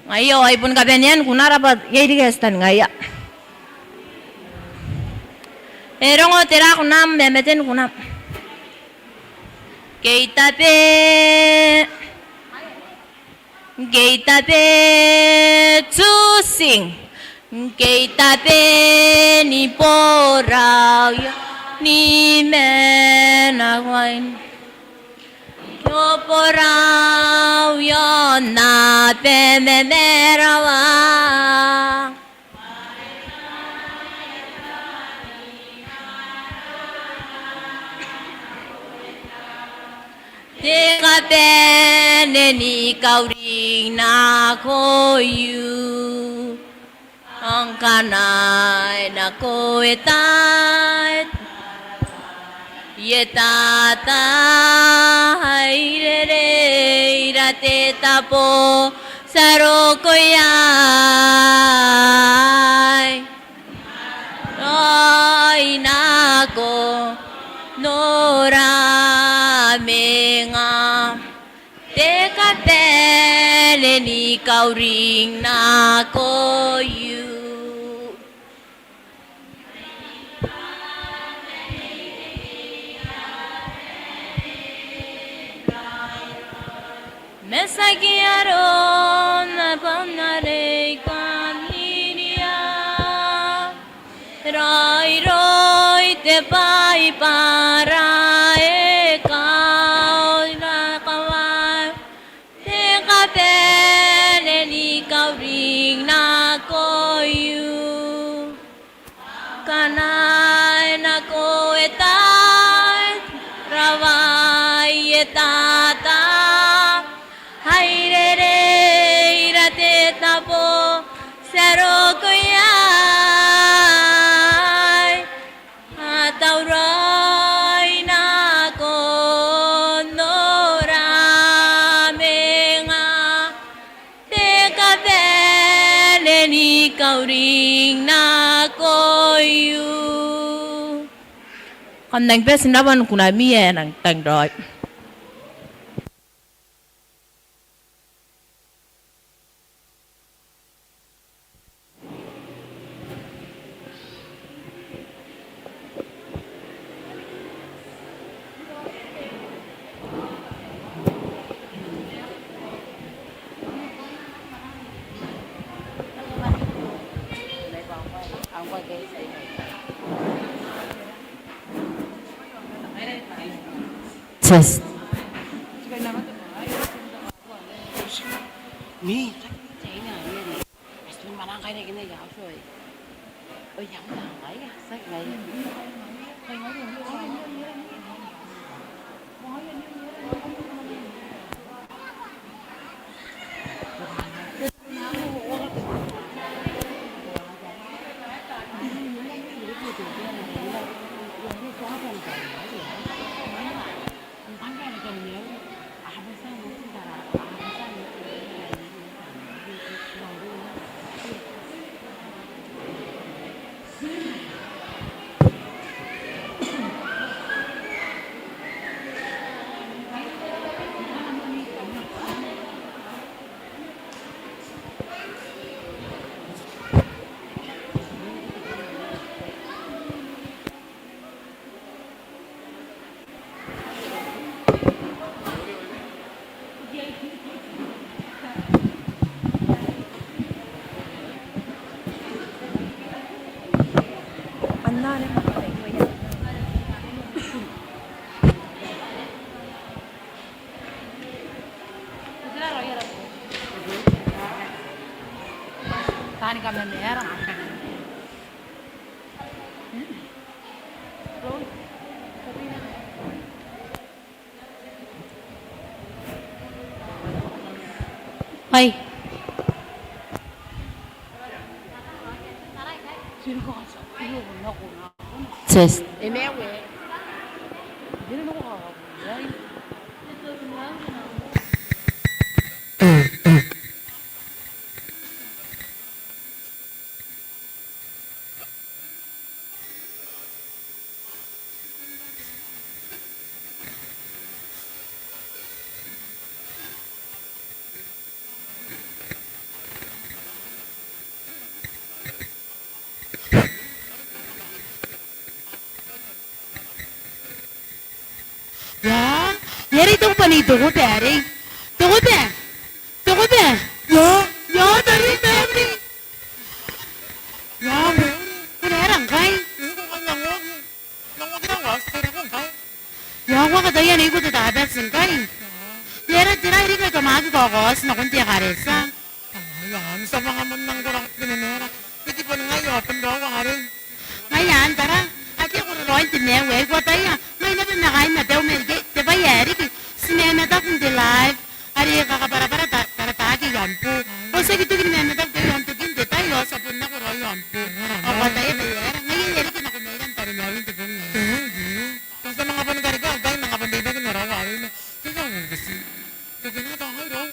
Ngayo ay pun kapenyan kunarapat yedi gestan ngaya. Erongo tera kunam memeten kunam. Geitape to sing. Geitape ni porau ni menawain. Porau yo na pe me merawa. Teka pene ni kauring na koyu. Ang kanay na ko etat. Yetata hairere irate tapo sarokoyai Ay nako noramenga Teka pele ni kauring na koyu Mesagiaron na panare kaniria Roy te pai para ekaw na kawai Te kapele ni kauring na koyu Kanay na ko etay Rawai etata Hairere irate tapo sarokoyai Ataurai na konoramenga Teka pele ni kauring na koyu Còn nành bếp sinh đáp ơn của nài mìa nành tành rồi Test. Mi, chạy nè, tôi mà đang cái này giáo rồi. Ôi dám làm ấy à, sách này. Tani kami merah. Hai. Test. ni tuku beri. Tuku be. Tuku be. Ya dari beri. Ya, kurang kai. Ya, wa kada yan iku tu tada sin kai. Lera tira iri ka kamagi kokos na kunti karesa. Ayan, sa mga manang kurang pinanera. Hindi pa nga yung open daw ang arin. Ngayon, tara. Ati ko roin tinewe ko tayo. May na bin nakain na daw may te ba yari ki. Sinema ta kung di live. Ari ka para para tagi yampu. O sa gitu kinema ta kay yampu kin de tayo sa pun na ko roin yampu. O ko tayo yari. Ngayon yari ki na ko meron para nawin te kung. Kasi mga panagariga, dahil mga pandita ko narawain na. Kaya nga kasi. Kaya nga tayo daw.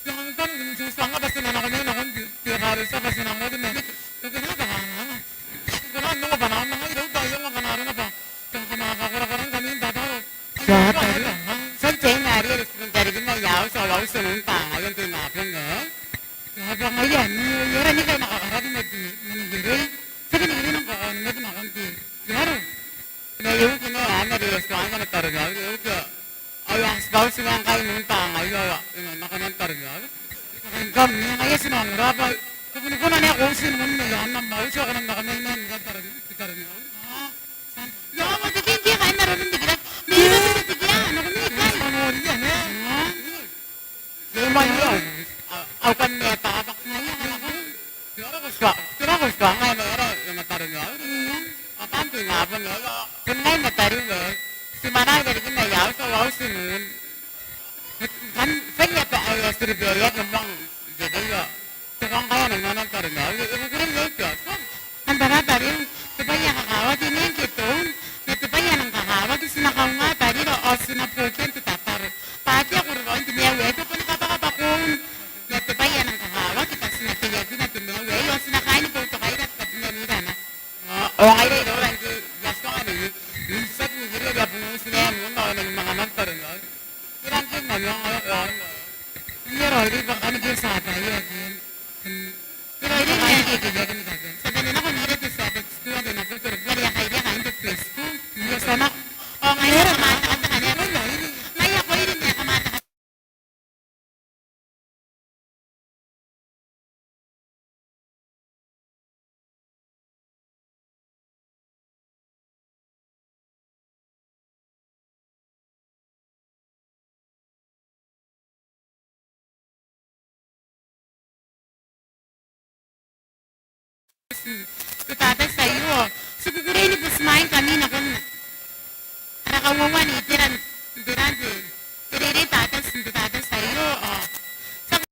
Yang kan susah nga basta na kami na kung tiyakarisa basta na mo din na. Kaya nga baka nga. Kaya ano nga ba na nga daw tayo nga kanara na ba. Kaya kamakakura-karang kami yung tataro. Ya tayo. Sa chain ari dari kin na yaw sa law sa nung pa ngayon tinapon eh. Kaya ba ngayon, yara ni kayo nakakarabi na di manigiri. Sa kanigiri ng kakon, may pinakanti. Yaro. Ngayon kina na restaurant ka na targa. Ayang spaw silang kayo nung pa ngayon Nakanantar nga. Nakangam niya kaya sinangraba. Kung ko na niya kung sinungan na yan, namaw siya ka nang nakamainan. Katarang nga. Ya, magiging di kayo naroon ng digrat. May iba sa digyan. Ano kami ikay? Ano yan eh? Leman yun. Aw kan niya tabak na yan. Kira ko sa nga na yung natarang nga. Matanti nga po niya. Kung ngayon natarin eh. Si Manay dari kinayaw sa law sinun. Kan saya pa ay stribelya ng jadi ya. Kaya kaya nanganantar nga. Ikukurin nga ito. Ang barata rin. Tibaya kakawat yun yung kitong. Natibaya ng kakawat. Sinakaw nga tari ro. O sinapukin titatar. Pati ako ron. Tiniyawe. Ito pa nakapakapakong. Natibaya ng kakawat. Itas sinatiyagi na tiniyawe. O sinakain ko ito kayo. At kapinanira na. O kayo rin. Rangi. Yasto ka rin. Minsan ni Giri ya puno sila mo na ng mga nantar nga. Kirangkin na niya ngayon. Pero hindi ba ano yung sa tayo? Pero hindi nga yung kikigyan ka. Sa ganun ako nila sa Sabbath school din ako. Pero kaya kaya kain to Facebook. Yes, anak. O ngayon kamata ka sa kanya. Ngayon ako yun niya kamata ka. Tatay sa iyo. Siguro ini busmain kami na kung nakakawawan itiran din. Tiriri tatay sa iyo. Sa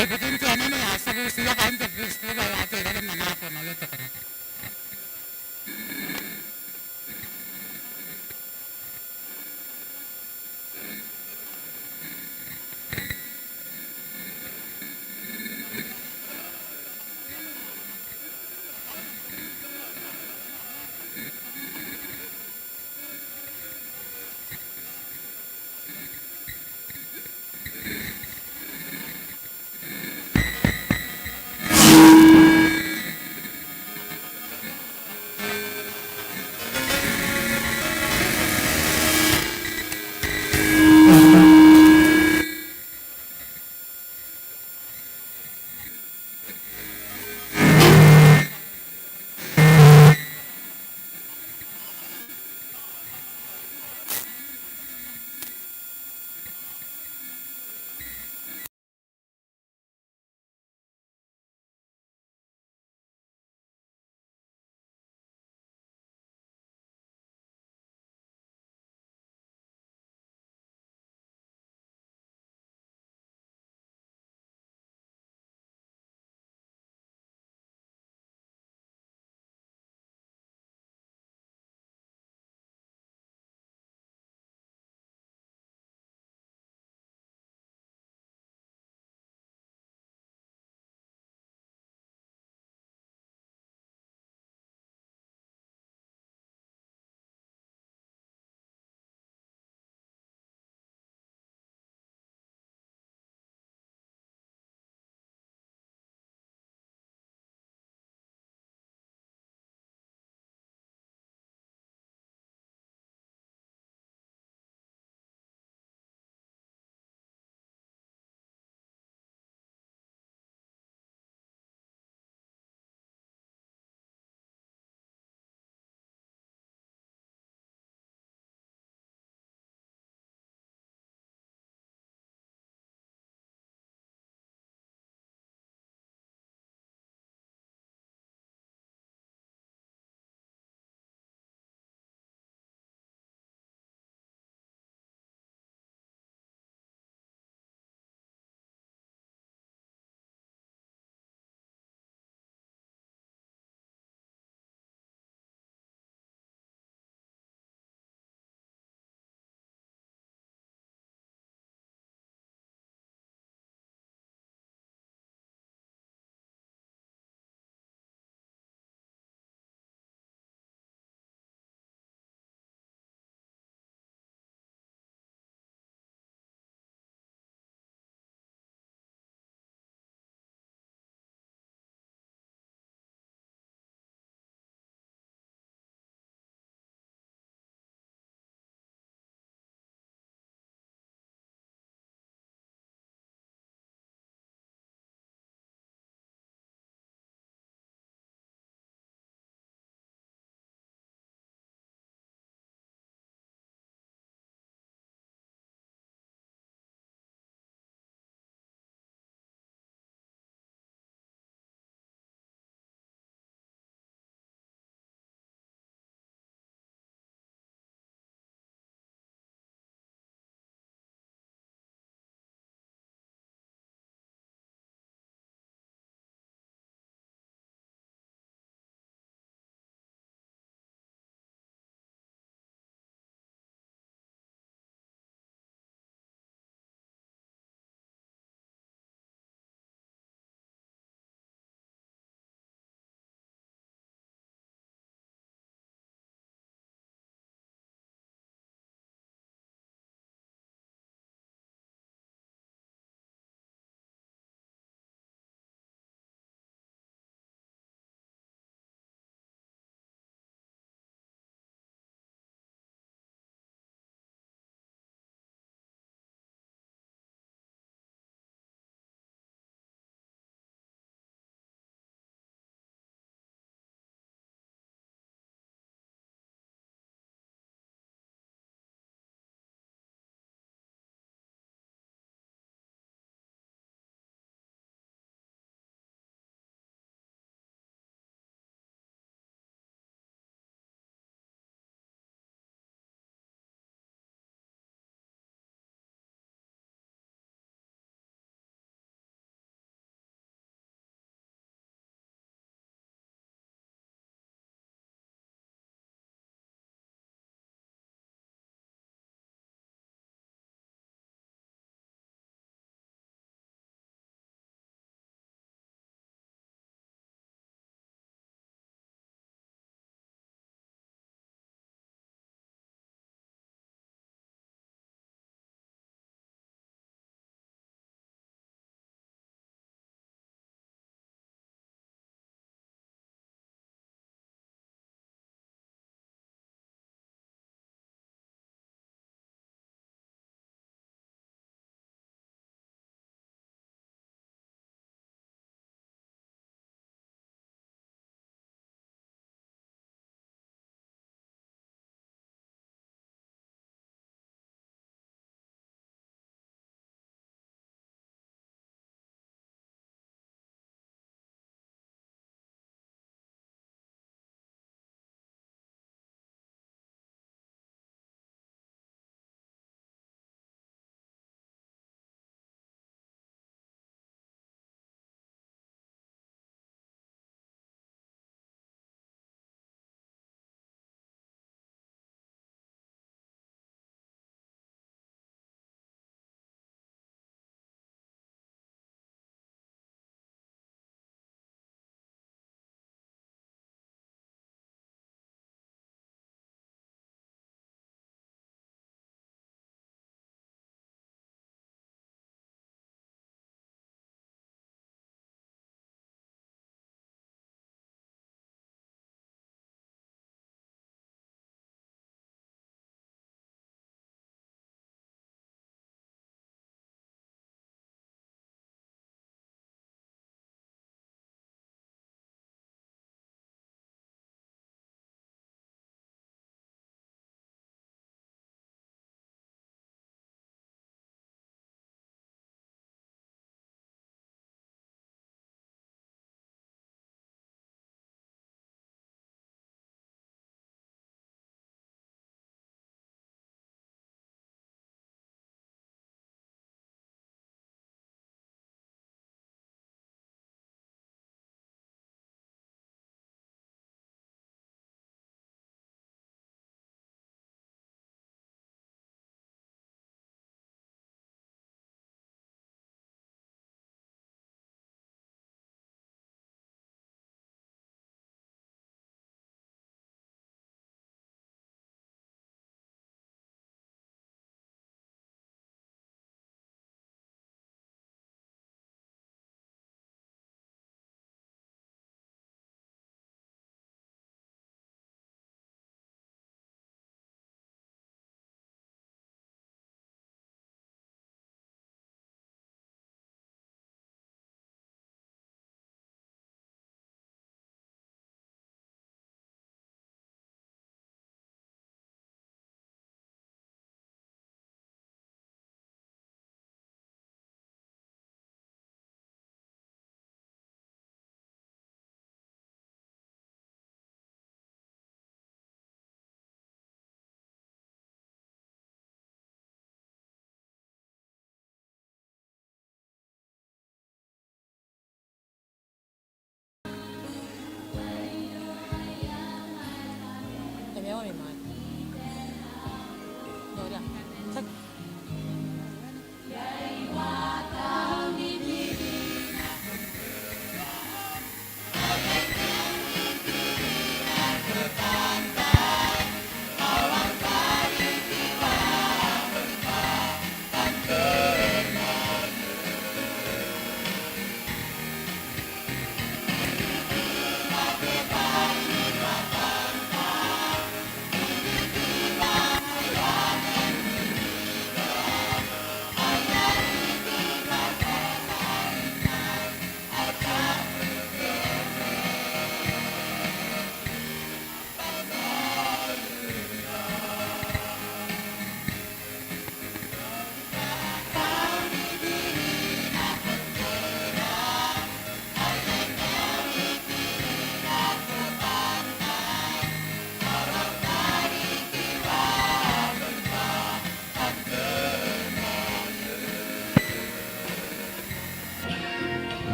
Ay, butin siya na niya. Sabi siya kain sa Facebook. Ay, ate, alam na ako. Nalito ka na.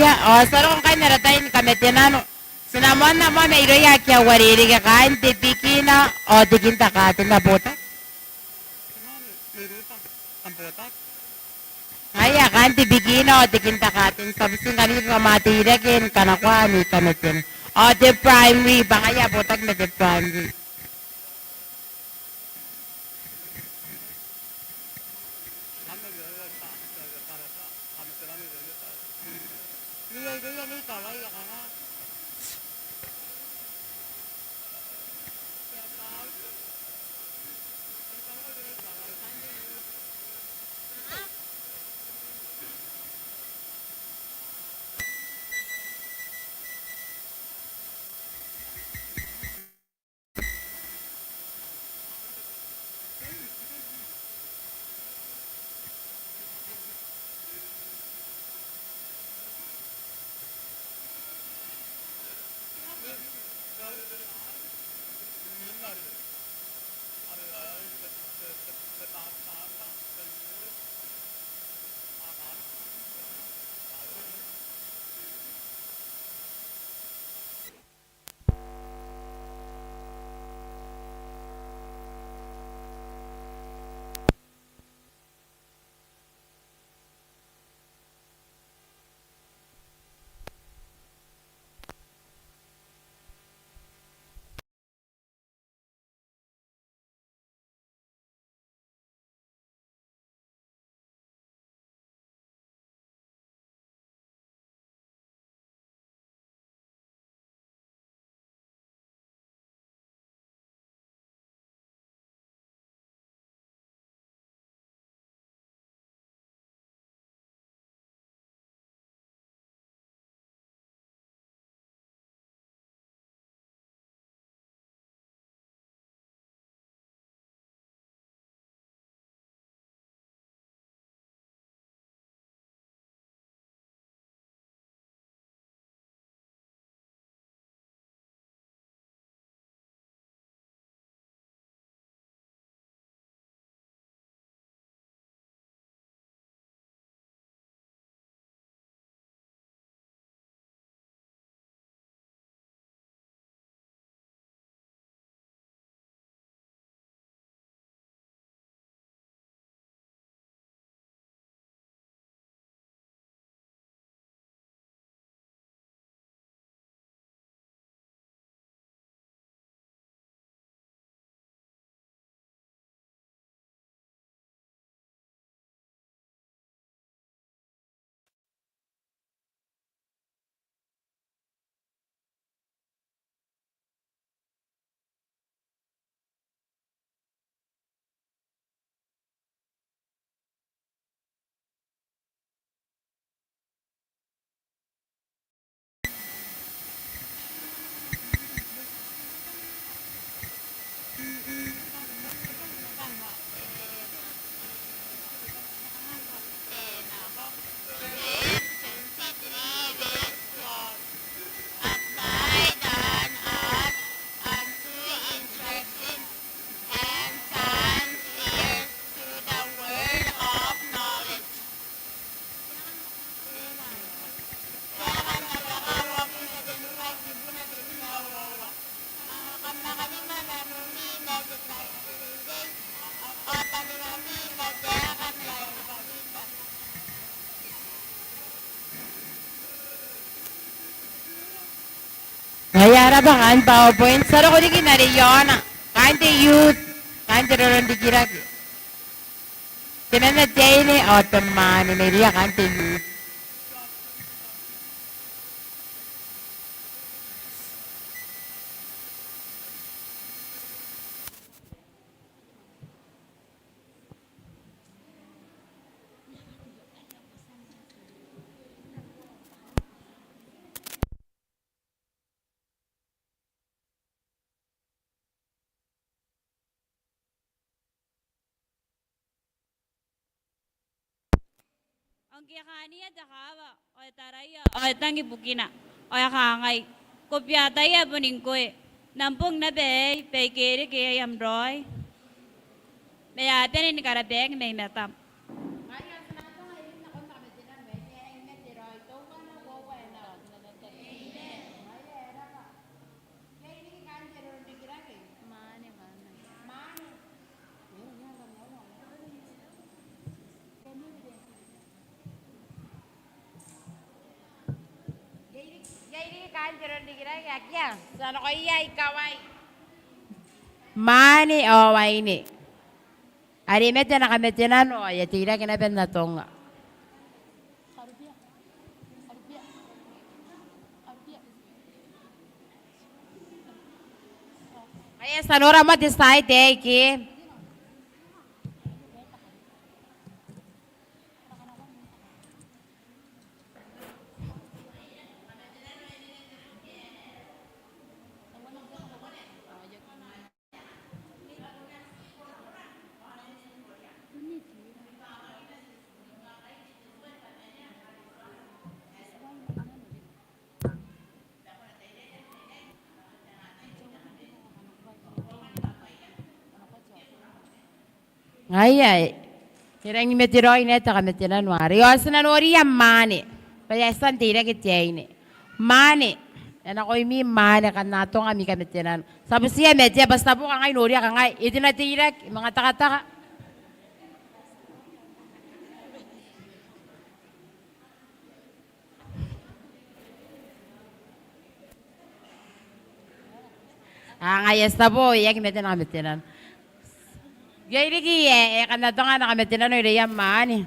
irouia soro kong kain naratain kametenano sinamona mo na irouia kia wariri ka kain tipikina tikinta katin na bota Aya kan tipikina tikinta katin sabsin kali kamatira ken kanakwani kameten the primary bakaya botak na the primary Ayara ba kan PowerPoint saro ko diki nari yona kan te youth kan te roron dikiraki kinana tene automani neriya kan te youth Ongkiakania dakawa o taraya o tangi bukina o yakangai kopya taya puningkoe nampung na be kere ke yamroy be aten ni kara beg me metam Sana ko iya ikaway. Mani away ni. Ari mete na kamete na no ay tira kinapet na tonga. Kaya sanora mo tisay teki. Ay. Tirang ni metiro ini ta kamete na no. Ari osna no ri mani. Kaya san tira kityaine. Mani. Ena ko imi mani kan nato nga mi kamete na. Sabi siya medya basta po kangay nori kangay. Iti na tira mga taka-taka. Ngayas na po, iya kimete na kamete na. Gaya ki kan nato nga nakamete na no iri mani.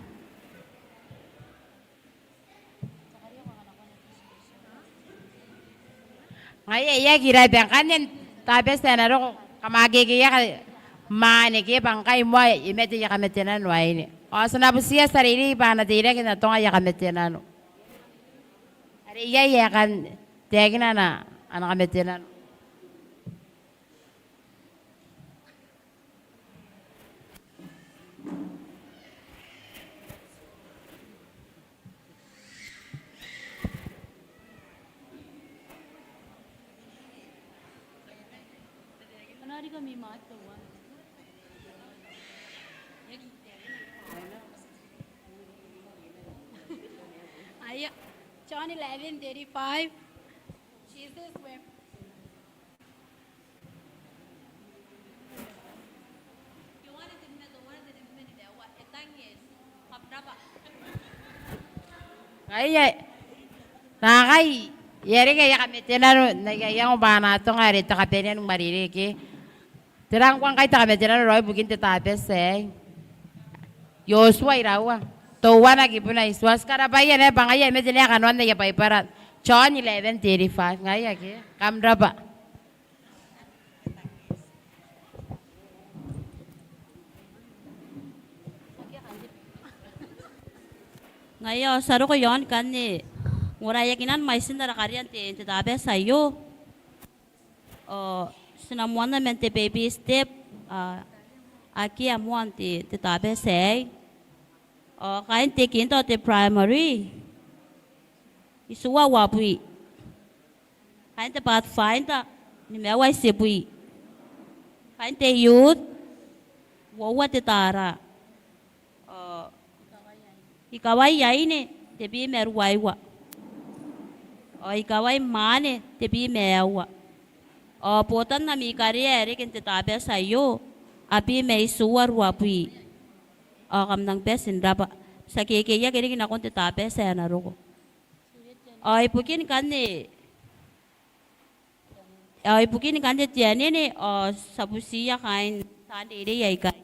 Ngaya iya kira bangkan yan tapos na ro kamagi kaya mani kaya bangkay mo imete ya kamete na no ay ni. O sanabu siya sarili ba na tira kina to nga ya kamete na no. Ari iya ya kan tegna na anak kamete na no. John 11:35. Jesus wept. Ay, nakay, yari kaya kami tinano, nagayang ba na ito nga rin, takapin yan ng maririki. Tirang kung kay takapin tinano, roy, bugin tatapes eh. Yosua irawa. Tuwa na gipo na iswas. Karabayan eh, bangayan, medyo niya kanuan na yapay parat. John 11:35. Ngaya ki, kamra ba? Ngayon, saro ko yon kani. Mura yakinan may sindara karyan ti tabe sayo. Sinamuan na mente baby step. Aki amuan ti tabe say. Kain ti kinto ti primary. Isuwa wapui. Kain ti pathfinder. Ni meway sipui. Kain ti youth. Wawa ti tara. Ikaway yay ni, tebi merwaywa. Ikaway mane, tebi mewa. Potan na mi kariyeri kinti tabe sayo, api may suwar wapui. Kam nang pesin raba. Sa kikiya kiri kinakon ti tabe sa naruko. Ipukin kani. Ipukin kani tiyani ni, sabusiya kain tani iri yay kay.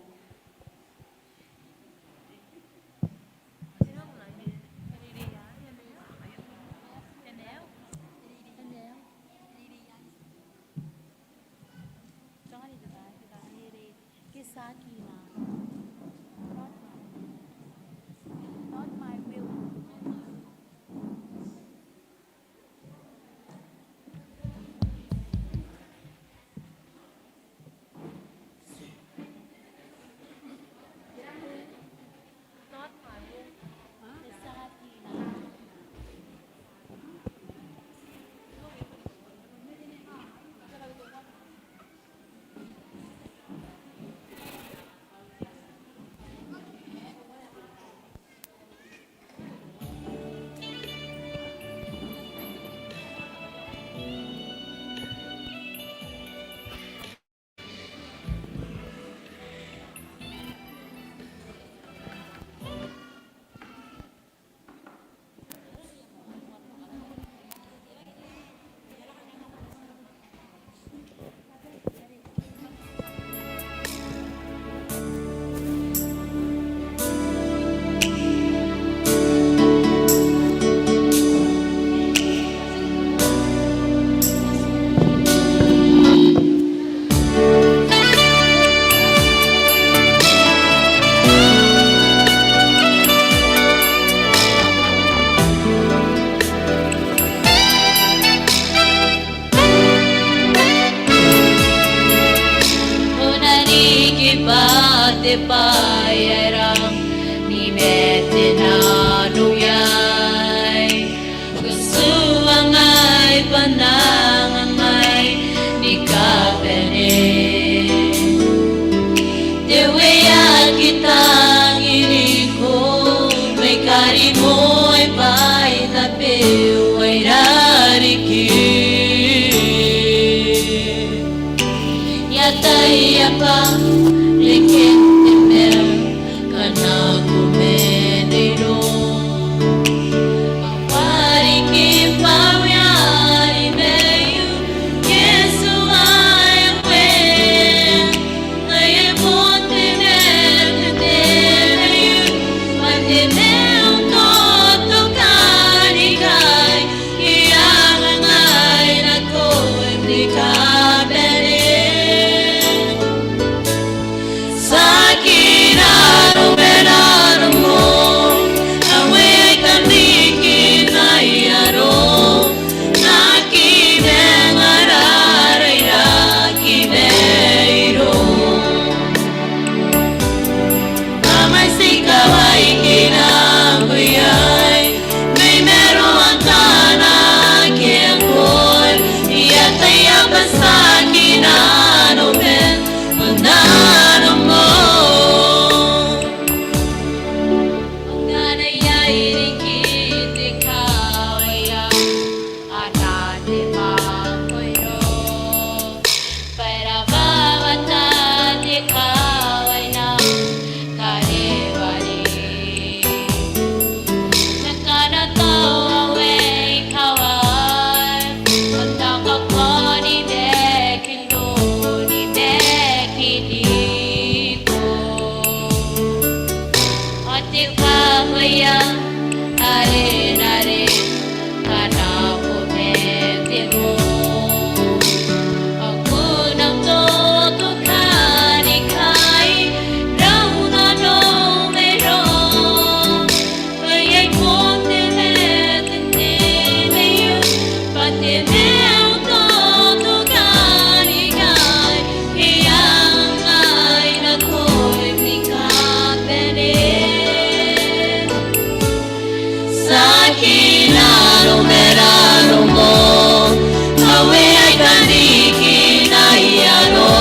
kaniki na iaro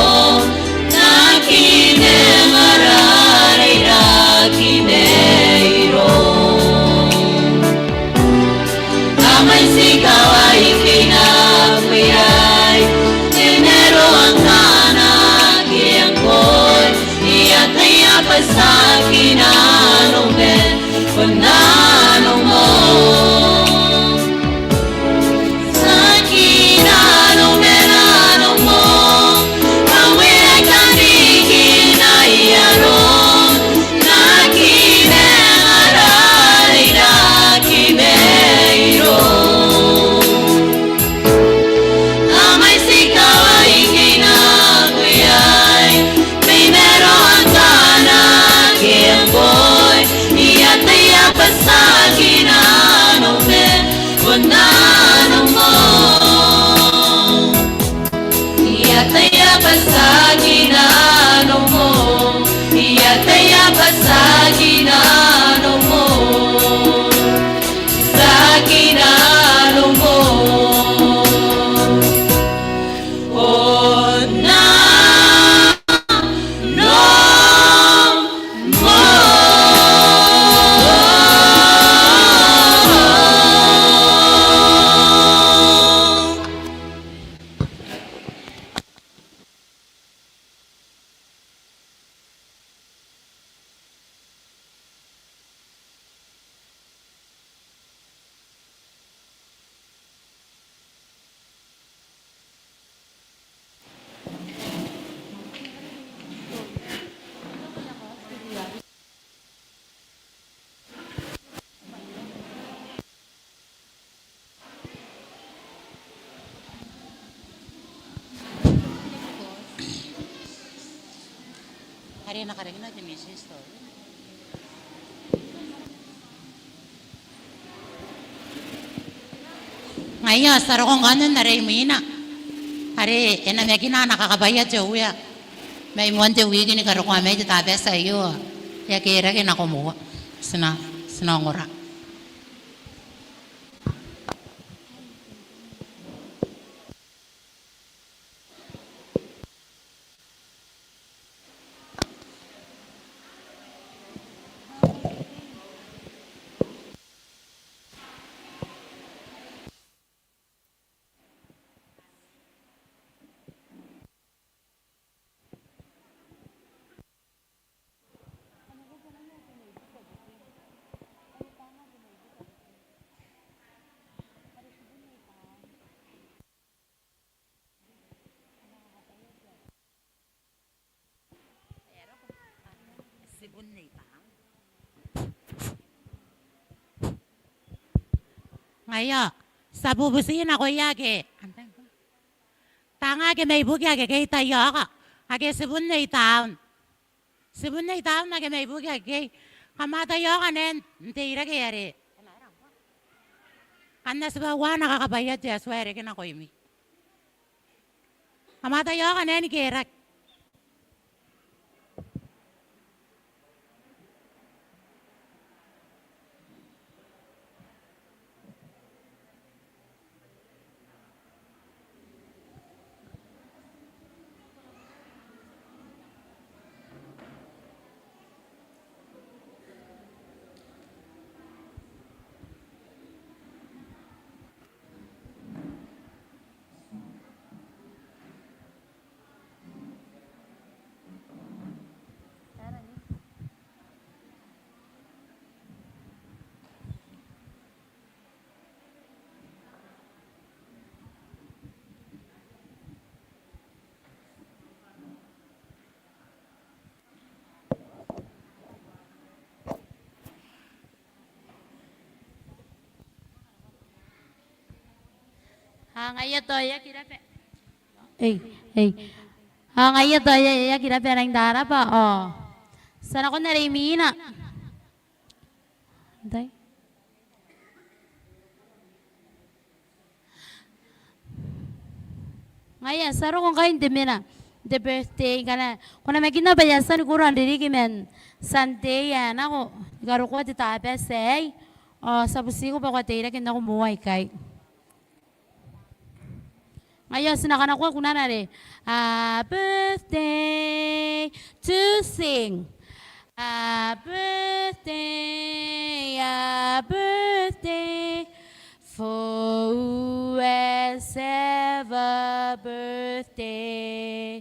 nakine marare rakine iro amai sikawa ikina kuyai dinero antana kiangkoi iataya pasakina no ben konano mo Hari nakarigna di misis to. Ngayon, saro kong kanan na rin mina. Hari, enamekina nakakabaya jauya. May monte wigi ni karo kwa medyo tabe sa iyo. Ya kira kina kumuha. Sinangora. Ngayon, sa bubusin ako yagi. Tanga ke may buki ake kay tayo ka. Ake sibun na itaon. Sibun na itaon na ke may buki ake. Kamatayo ka nen, tira ke yari. Kanda sa bawa nakakabayad siya, swere ke na ko imi. Kamatayo ka nen, kirak. Ngayon to ya kira pe. Ngayon to ya kira pe nang dara pa. Oh. Sana ko na remina. Day. Ngayon saro kong kain demina. The birthday kana. Kuna magina bayasan kuran diri kimen. Sunday ya nako. Garo ko ti tabe say. Oh, sa busi ko pa ko tira kin ako muway kay. Ngayon, sinakanakuha ko na rin. A birthday to sing. A birthday for whoever birthday.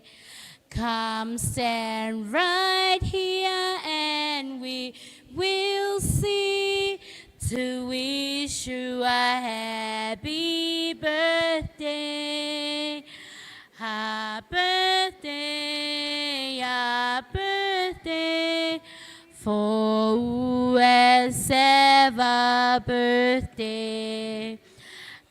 Come stand right here and we will see to wish you a happy birthday. A birthday for whoever birthday.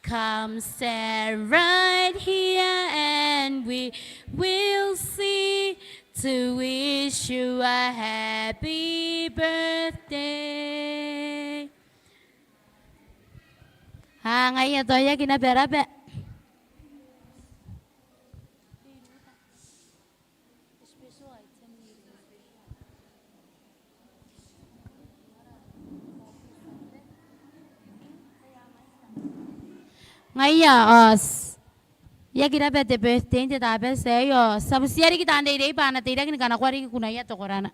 Come stand right here and we will see to wish you a happy birthday. Ngayon to ya kinaperape. Ngayon, ya kinapete birthday te tape seyo. Sabusiari kita ande ide pana te ide kina kwari kuna ya to korana.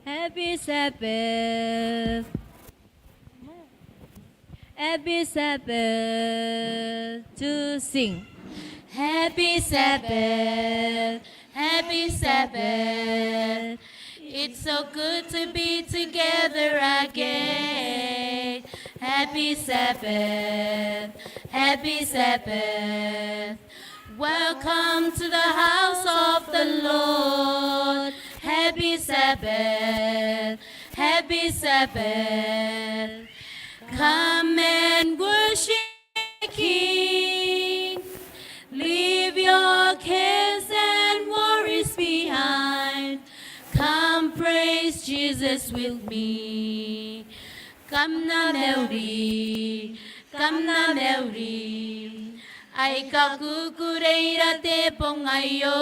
Happy Sabbath. Happy Sabbath to sing. Happy Sabbath, happy Sabbath. It's so good to be together again. Happy Sabbath, happy Sabbath. Welcome to the house of the Lord. Happy Sabbath, happy Sabbath. Come and worship the King. Leave your cares and worries behind. Come praise Jesus with me. Come na Mary, come na Mary. Ay kakukureira te pongayo.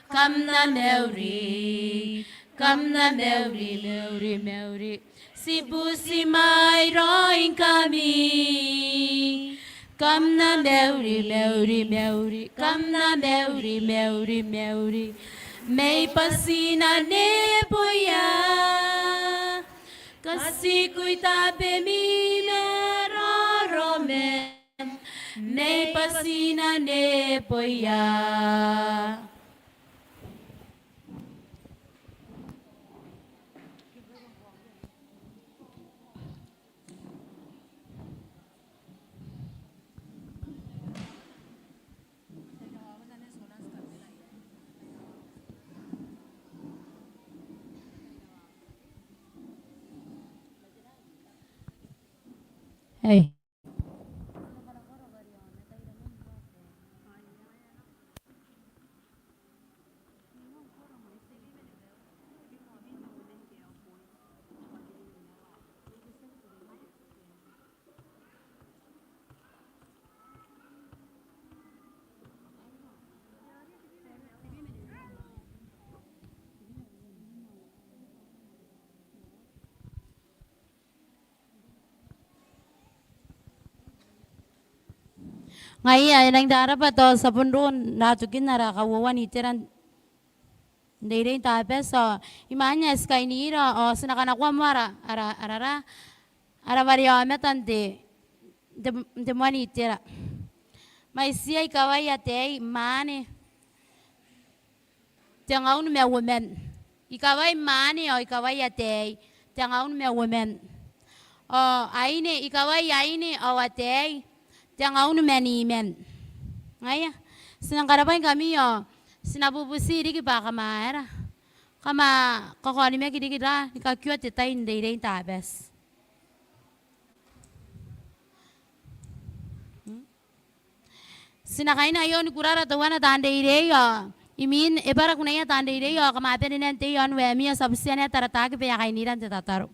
Come na Mary, come na Mary, Mary, Mary. Si busi mai roing kami. Come na Mary, Mary, Mary. Come na Mary, Mary, Mary. May pasina ne poya. Kasi kuy tape mi merorome. May pasina ne poya. Hey. Ngayon, nang darapa to sa punron, natukin na kawawan itiran. Hindi rin tape, so, imanya, skay nira, o, sinakanakwa mo, arara variome tante, de mani itira. May siya ikaway ate, mani. Tiyangaw na may women. Ikaway mani, o ikaway ate, tiangaun me women. Aine ikawai aine awate tiangaun me ni men. Ngaya sinangkarapan kami sinabubusiri ki baka maera. Kama kakoni me kidikira nikakyua tetai ndei tabes. Sinakaina yon kurara tawana tandei imin ebara kunaya tandei kama apenen te yon wemi sabsiane tarataki pe yakainiran te tataru.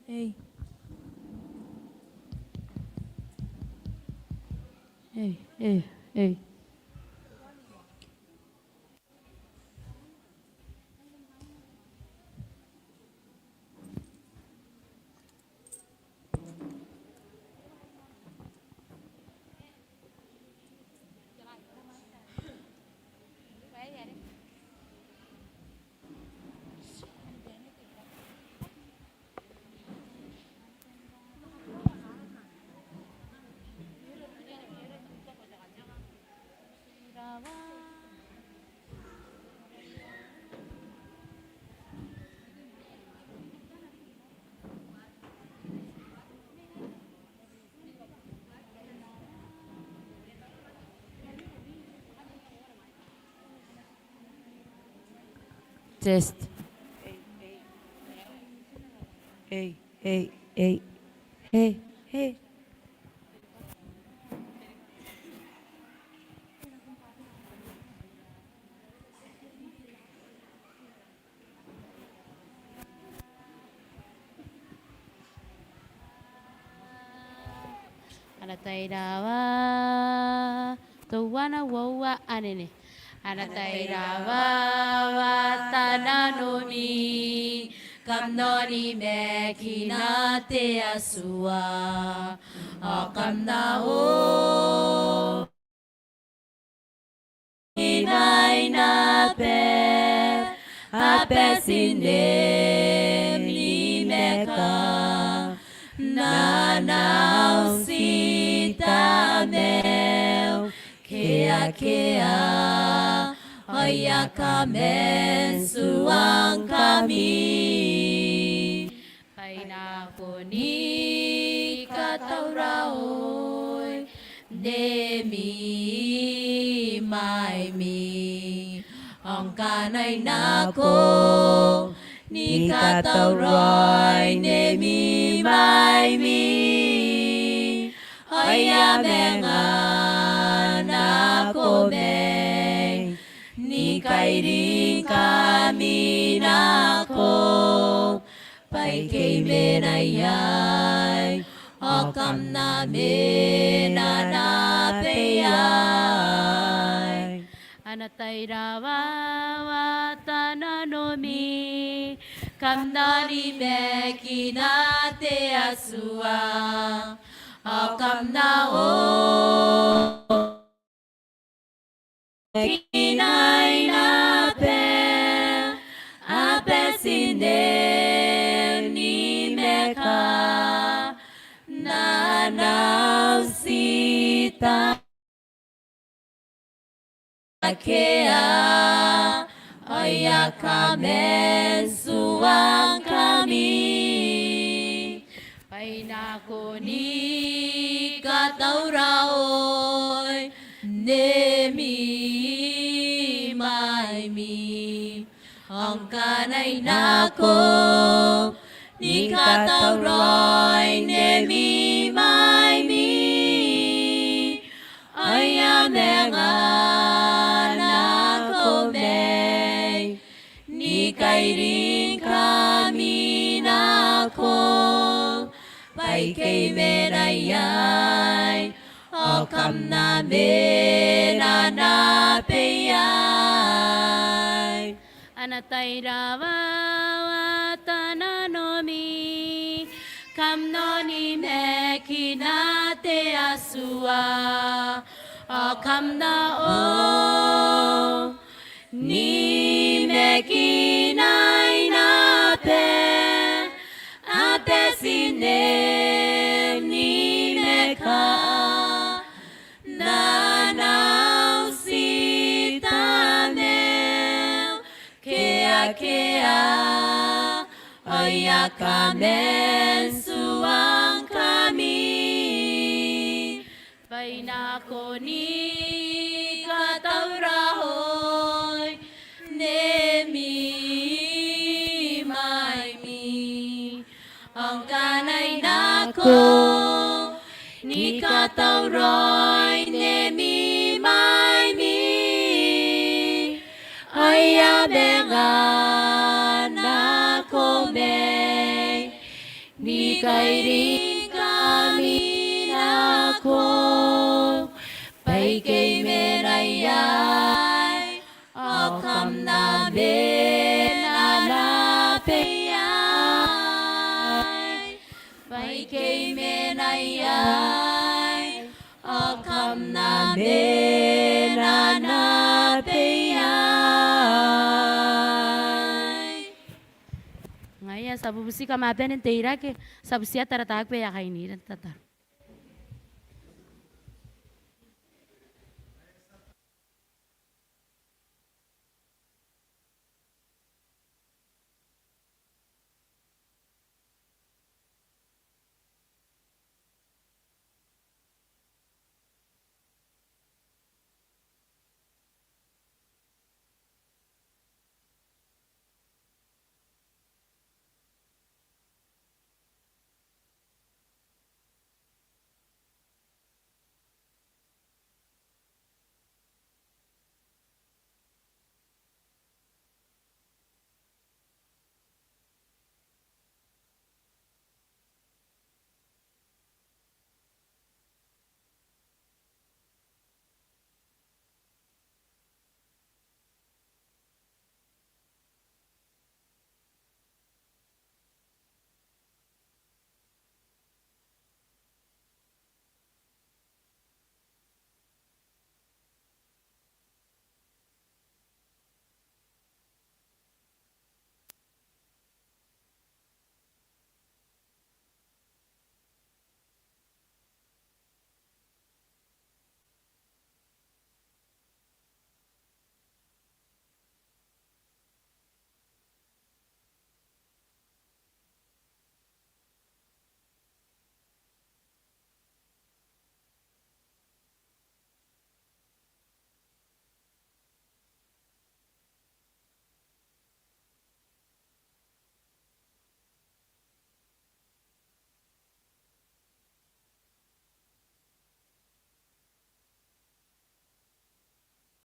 Hey. Hey, hey, hey. Test. Hey, hey, hey, hey, hey. Anatairawa, tawana wawa anene. Anatairawa, watananomi, kamnoni me kinate asua, akamnao. Inay na pe, apesinem ni meka, nanaw sita meu, kea kea, oya kamen suang kami, painaponi katauraoy, demi mai mi ang kanay nako ni katauroy ne mi mai mi ayamenga nako me ni kairing kami nako pai kay menayay akam namin anapeyay anatairawa watananomi kamnani me kinate asua akam nao kinay nape apesinem ni meka nanaw sita kea oya kamen suang kami painako ni katauraoy nemi mai mi ang kanay nako ni katauroy nemi mai mi ayamenga nako me ni kairing kami nako pai kay menayay akam namin anapeyay anatairawa watananomi kamnoni me kinate asua akam nao ni me kinay nape apesine ka Nanau si tamel Kea Oya kamen suang kami Painako ni kataurahoy Nemi mai mi Ang kanay nako Ni katauroy Nemi mai mi Oya bengan nako me Ni kairing kami nako Pai kay menayay Akam na benanapayay Pai kay menayay Akam na benanapayay Ngaya sabu busi kamapen teira ke sabu sia taratag pe ya kaini tatar.